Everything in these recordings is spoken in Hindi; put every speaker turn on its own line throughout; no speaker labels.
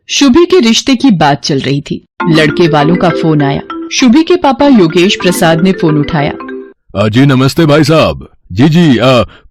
शुभी के रिश्ते की बात चल रही थी। लड़के वालों का फोन आया। शुभी के पापा योगेश प्रसाद ने फोन उठाया।
जी नमस्ते भाई साहब। जी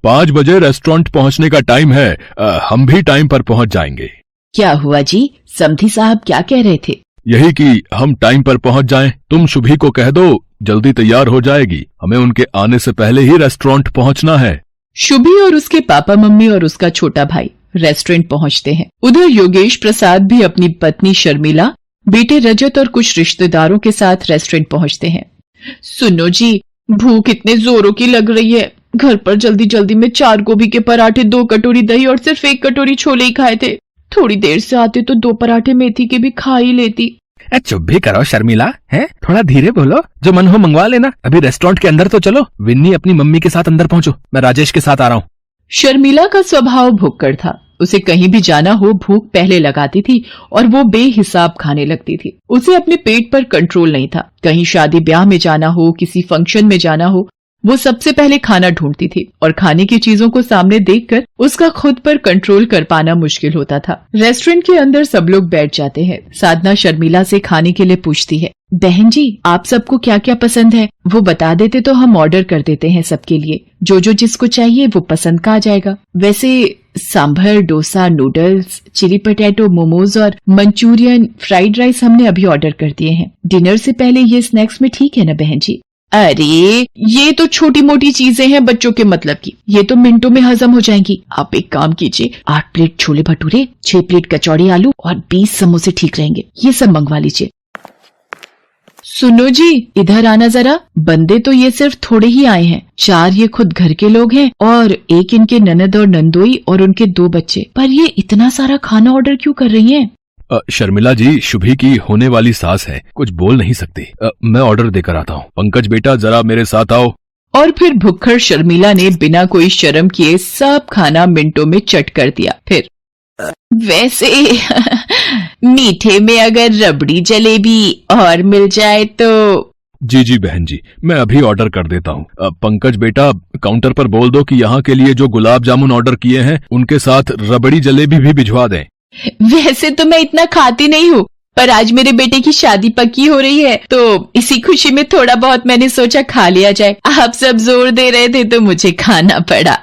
5 बजे रेस्टोरेंट पहुंचने का टाइम है। हम भी टाइम पर पहुंच जाएंगे।
क्या हुआ जी? समधी साहब क्या कह रहे थे?
यही कि हम टाइम पर पहुंच जाएं। तुम शुभी को कह दो, जल्दी तैयार हो जाएगी। हमें उनके आने से पहले ही रेस्टोरेंट पहुंचना है।
शुभी और उसके पापा मम्मी और उसका छोटा भाई रेस्टोरेंट पहुंचते हैं। उधर योगेश प्रसाद भी अपनी पत्नी शर्मिला, बेटे रजत और कुछ रिश्तेदारों के साथ रेस्टोरेंट पहुंचते हैं। सुनो जी, भूख इतने जोरों की लग रही है। घर पर जल्दी जल्दी में 4 गोभी के पराठे, 2 कटोरी दही और सिर्फ 1 कटोरी छोले ही खाए थे। थोड़ी देर से आते तो 2 पराठे मेथी के भी खा ही लेती।
चुप भी करो शर्मिला, है थोड़ा धीरे बोलो। जो मन हो मंगवा लेना। अभी रेस्टोरेंट के अंदर तो चलो। विन्नी अपनी मम्मी के साथ अंदर पहुंचो, मैं राजेश के साथ आ रहा हूँ।
शर्मिला का स्वभाव भुक्कड़ था। उसे कहीं भी जाना हो भूख पहले लगाती थी और वो बेहिसाब खाने लगती थी। उसे अपने पेट पर कंट्रोल नहीं था। कहीं शादी ब्याह में जाना हो, किसी फंक्शन में जाना हो, वो सबसे पहले खाना ढूंढती थी और खाने की चीजों को सामने देखकर उसका खुद पर कंट्रोल कर पाना मुश्किल होता था। रेस्टोरेंट के अंदर सब लोग बैठ जाते हैं। साधना शर्मिला से खाने के लिए पूछती है, बहन जी आप सबको क्या क्या पसंद है वो बता देते तो हम ऑर्डर कर देते हैं सबके लिए। जो जिसको चाहिए वो पसंद का आ जाएगा। वैसे sambar, dosa, noodles, chilli potato, momos और मंचूरियन, फ्राइड राइस हमने अभी ऑर्डर कर दिए हैं। डिनर से पहले ये स्नैक्स में ठीक है ना बहन जी? अरे ये तो छोटी मोटी चीजें हैं बच्चों के मतलब की, ये तो मिनटों में हजम हो जाएंगी। आप एक काम कीजिए, 8 प्लेट छोले भटूरे, 6 प्लेट कचौड़ी आलू और 20 समोसे ठीक रहेंगे। ये सब मंगवा लीजिए। सुनो जी, इधर आना जरा। बंदे तो ये सिर्फ थोड़े ही आए हैं। 4 ये खुद घर के लोग हैं और 1 इनके ननद और नंदोई और उनके 2 बच्चे। पर ये इतना सारा खाना ऑर्डर क्यों कर रही हैं?
शर्मिला जी शुभी की होने वाली सास है, कुछ बोल नहीं सकती। मैं ऑर्डर देकर आता हूँ। पंकज बेटा जरा मेरे साथ आओ।
और फिर भुक्खड़ शर्मिला ने बिना कोई शर्म किए सब खाना मिनटों में चट कर दिया। फिर वैसे मीठे में अगर रबड़ी जलेबी और मिल जाए तो।
जी बहन जी, मैं अभी ऑर्डर कर देता हूँ। पंकज बेटा काउंटर पर बोल दो कि यहाँ के लिए जो गुलाब जामुन ऑर्डर किए हैं उनके साथ रबड़ी जलेबी भी भिजवा दें।
वैसे तो मैं इतना खाती नहीं हूँ, पर आज मेरे बेटे की शादी पक्की हो रही है तो इसी खुशी में थोड़ा बहुत मैंने सोचा खा लिया जाए। आप सब जोर दे रहे थे तो मुझे खाना पड़ा।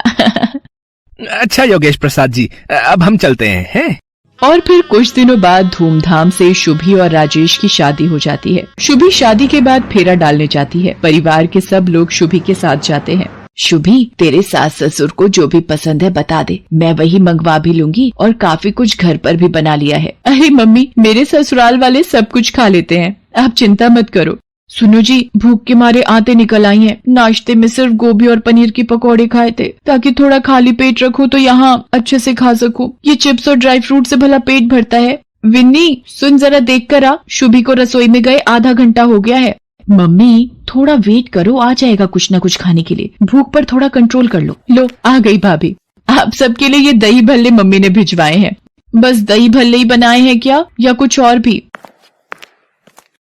अच्छा योगेश प्रसाद जी, अब हम चलते हैं।
और फिर कुछ दिनों बाद धूमधाम से शुभी और राजेश की शादी हो जाती है। शुभी शादी के बाद फेरा डालने जाती है। परिवार के सब लोग शुभी के साथ जाते हैं। शुभी, तेरे सास ससुर को जो भी पसंद है बता दे, मैं वही मंगवा भी लूंगी और काफी कुछ घर पर भी बना लिया है। अरे मम्मी, मेरे ससुराल वाले सब कुछ खा लेते हैं, आप चिंता मत करो। सुनो जी, भूख के मारे आते निकल आई हैं। नाश्ते में सिर्फ गोभी और पनीर की पकौड़े खाए थे ताकि थोड़ा खाली पेट रखूं तो यहाँ अच्छे से खा सकूं। ये चिप्स और ड्राई फ्रूट से भला पेट भरता है? विन्नी सुन, जरा देख कर आ, शुभी को रसोई में गए आधा घंटा हो गया है। मम्मी थोड़ा वेट करो, आ जाएगा कुछ न कुछ खाने के लिए। भूख पर थोड़ा कंट्रोल कर लो। लो आ गई भाभी। आप सबके लिए ये दही भल्ले मम्मी ने भिजवाए हैं। बस दही भल्ले ही बनाए हैं क्या या कुछ और भी?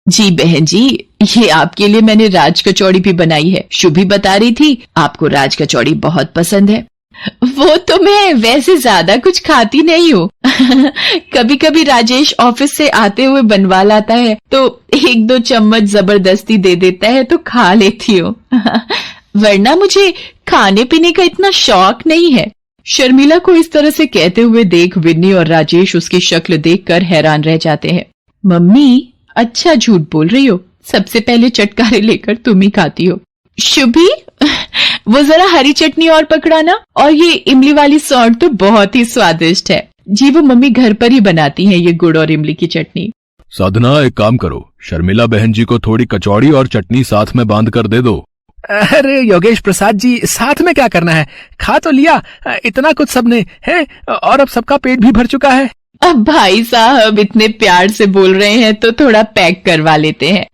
जी बहन जी, ये आपके लिए मैंने राज कचौड़ी भी बनाई है। शुभी बता रही थी आपको राज कचौड़ी बहुत पसंद है। वो तो मैं वैसे ज्यादा कुछ खाती नहीं हूँ। कभी कभी राजेश ऑफिस से आते हुए बनवा लाता है तो 1-2 चम्मच जबरदस्ती दे देता है तो खा लेती हूँ। वरना मुझे खाने पीने का इतना शौक नहीं है। शर्मिला को इस तरह से कहते हुए देख विन्नी और राजेश उसकी शक्ल देखकर हैरान रह जाते हैं। मम्मी अच्छा झूठ बोल रही हो, सबसे पहले चटकारे लेकर तुम ही खाती हो। शुभी, वो जरा हरी चटनी और पकड़ाना, और ये इमली वाली सौंठ तो बहुत ही स्वादिष्ट है। जी वो मम्मी घर पर ही बनाती हैं ये गुड़ और इमली की चटनी।
साधना एक काम करो, शर्मिला बहन जी को थोड़ी कचौड़ी और चटनी साथ में बांध कर दे दो।
अरे योगेश प्रसाद जी, साथ में क्या करना है, खा तो लिया इतना कुछ सबने है और अब सबका पेट भी भर चुका है।
अब भाई साहब इतने प्यार से बोल रहे हैं तो थोड़ा पैक करवा लेते हैं।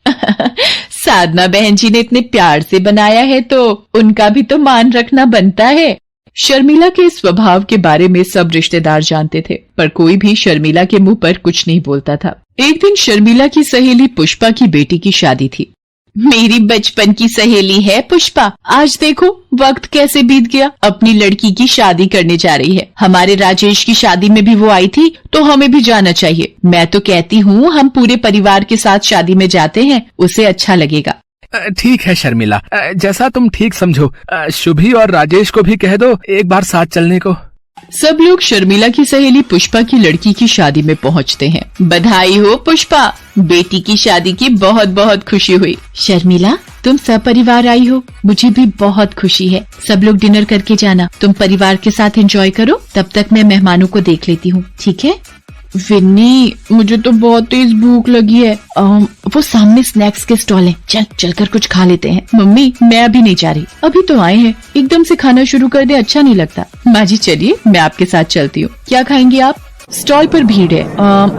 साधना बहन जी ने इतने प्यार से बनाया है तो उनका भी तो मान रखना बनता है। शर्मिला के स्वभाव के बारे में सब रिश्तेदार जानते थे, पर कोई भी शर्मिला के मुंह पर कुछ नहीं बोलता था। एक दिन शर्मिला की सहेली पुष्पा की बेटी की शादी थी। मेरी बचपन की सहेली है पुष्पा। आज देखो वक्त कैसे बीत गया। अपनी लड़की की शादी करने जा रही है। हमारे राजेश की शादी में भी वो आई थी, तो हमें भी जाना चाहिए। मैं तो कहती हूँ हम पूरे परिवार के साथ शादी में जाते हैं, उसे अच्छा लगेगा।
ठीक है शर्मिला, जैसा तुम ठीक समझो। शुभी और राजेश को भी कह दो एक बार साथ चलने को।
सब लोग शर्मिला की सहेली पुष्पा की लड़की की शादी में पहुंचते हैं। बधाई हो पुष्पा, बेटी की शादी की बहुत बहुत खुशी हुई। शर्मिला, तुम सब परिवार आई हो, मुझे भी बहुत खुशी है। सब लोग डिनर करके जाना, तुम परिवार के साथ एंजॉय करो, तब तक मैं मेहमानों को देख लेती हूँ, ठीक है? विन्नी, मुझे तो बहुत तेज भूख लगी है। वो सामने स्नैक्स के स्टॉल है, चलकर कुछ खा लेते हैं। मम्मी, मैं अभी नहीं जा रही, अभी तो आए हैं, एकदम से खाना शुरू कर दे, अच्छा नहीं लगता। माँ जी चलिए, मैं आपके साथ चलती हूँ। क्या खाएंगे आप? स्टॉल पर भीड़ है,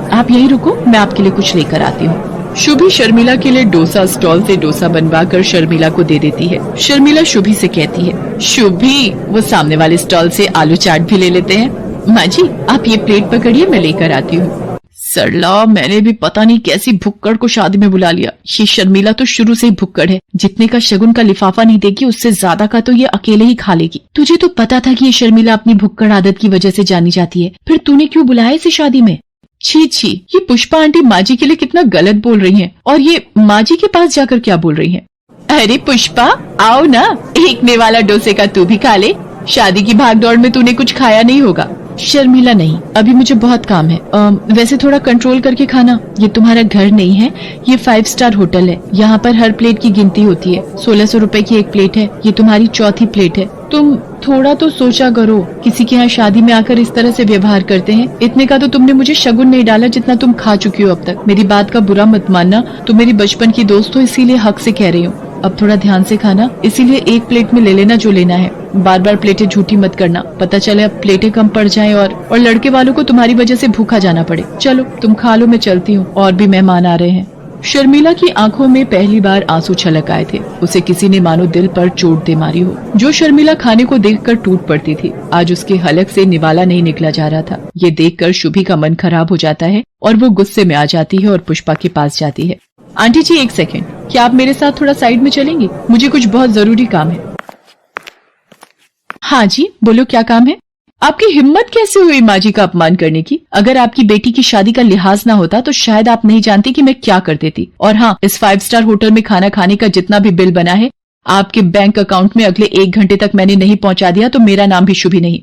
आप यहीं रुको, मैं आपके लिए कुछ लेकर आती हूँ। शुभी शर्मिला के लिए डोसा स्टॉल से डोसा बनवा कर शर्मिला को दे देती है। शर्मिला शुभी से कहती है, शुभी वो सामने वाले स्टॉल से आलू चाट भी ले लेते हैं। माँ जी, आप ये प्लेट पकड़िए, मैं लेकर आती हूँ। सरला, मैंने भी पता नहीं कैसी भुक्कड़ को शादी में बुला लिया। ये शर्मिला तो शुरू से ही भुक्कड़ है, जितने का शगुन का लिफाफा नहीं देगी, उससे ज्यादा का तो ये अकेले ही खा लेगी। तुझे तो पता था कि ये शर्मिला अपनी भुक्कड़ आदत की वजह से जानी जाती है, फिर तूने क्यों बुलाया इसे शादी में? छी छी, ये पुष्पा आंटी माँ जी के लिए कितना गलत बोल रही है, और ये माँ जी के पास जाकर क्या बोल रही है। अरे पुष्पा, आओ ना, एक ने वाला डोसे का तू भी खा ले। शादी की भागदौड़ में तूने कुछ खाया नहीं होगा। शर्मिला, नहीं, अभी मुझे बहुत काम है। वैसे थोड़ा कंट्रोल करके खाना, ये तुम्हारा घर नहीं है, ये 5 स्टार होटल है। यहाँ पर हर प्लेट की गिनती होती है। 1600 रुपए की एक प्लेट है, ये तुम्हारी चौथी प्लेट है। तुम थोड़ा तो सोचा करो, किसी के यहाँ शादी में आकर इस तरह से व्यवहार करते हैं। इतने का तो तुमने मुझे शगुन नहीं डाला जितना तुम खा चुकी हो अब तक। मेरी बात का बुरा मत मानना, तुम मेरी बचपन की दोस्त हो, इसीलिए हक से कह रही हूँ। अब थोड़ा ध्यान से खाना, इसीलिए एक प्लेट में ले लेना जो लेना है। बार बार प्लेटें झूठी मत करना, पता चले अब प्लेटें कम पड़ जाएं और लड़के वालों को तुम्हारी वजह से भूखा जाना पड़े। चलो तुम खा लो, मैं चलती हूँ, और भी मेहमान आ रहे हैं। शर्मिला की आंखों में पहली बार आंसू छलक आए थे। उसे किसी ने मानो दिल पर चोट दे मारी हो। जो शर्मिला खाने को देखकर टूट पड़ती थी, आज उसके हलक से निवाला नहीं निकला जा रहा था। ये देखकर शुभी का मन खराब हो जाता है और वो गुस्से में आ जाती है और पुष्पा के पास जाती है। आंटी जी, एक सेकेंड, क्या आप मेरे साथ थोड़ा साइड में चलेंगी? मुझे कुछ बहुत जरूरी काम है। हाँ जी, बोलो, क्या काम है? आपकी हिम्मत कैसे हुई माँ जी का अपमान करने की? अगर आपकी बेटी की शादी का लिहाज ना होता तो शायद आप नहीं जानती कि मैं क्या कर देती। और हाँ, इस 5 स्टार होटल में खाना खाने का जितना भी बिल बना है, आपके बैंक अकाउंट में अगले 1 घंटे तक मैंने नहीं पहुंचा दिया तो मेरा नाम भी शुभी नहीं।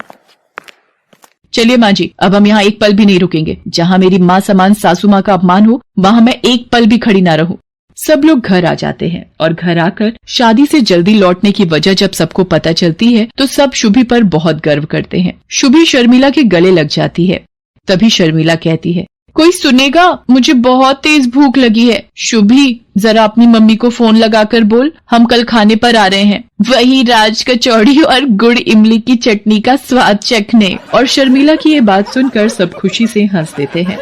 चलिए माँ जी, अब हम यहाँ एक पल भी नहीं रुकेंगे। जहाँ मेरी माँ समान सासू माँ का अपमान हो, वहाँ मैं एक पल भी खड़ी ना रहूं। सब लोग घर आ जाते हैं और घर आकर शादी से जल्दी लौटने की वजह जब सबको पता चलती है तो सब शुभी पर बहुत गर्व करते हैं। शुभी शर्मिला के गले लग जाती है। तभी शर्मिला कहती है, कोई सुनेगा? मुझे बहुत तेज भूख लगी है। शुभी, जरा अपनी मम्मी को फोन लगाकर बोल, हम कल खाने पर आ रहे हैं, वही राज कचौड़ी और गुड़ इमली की चटनी का स्वाद चखने। और शर्मिला की ये बात सुनकर सब खुशी से हंस देते हैं।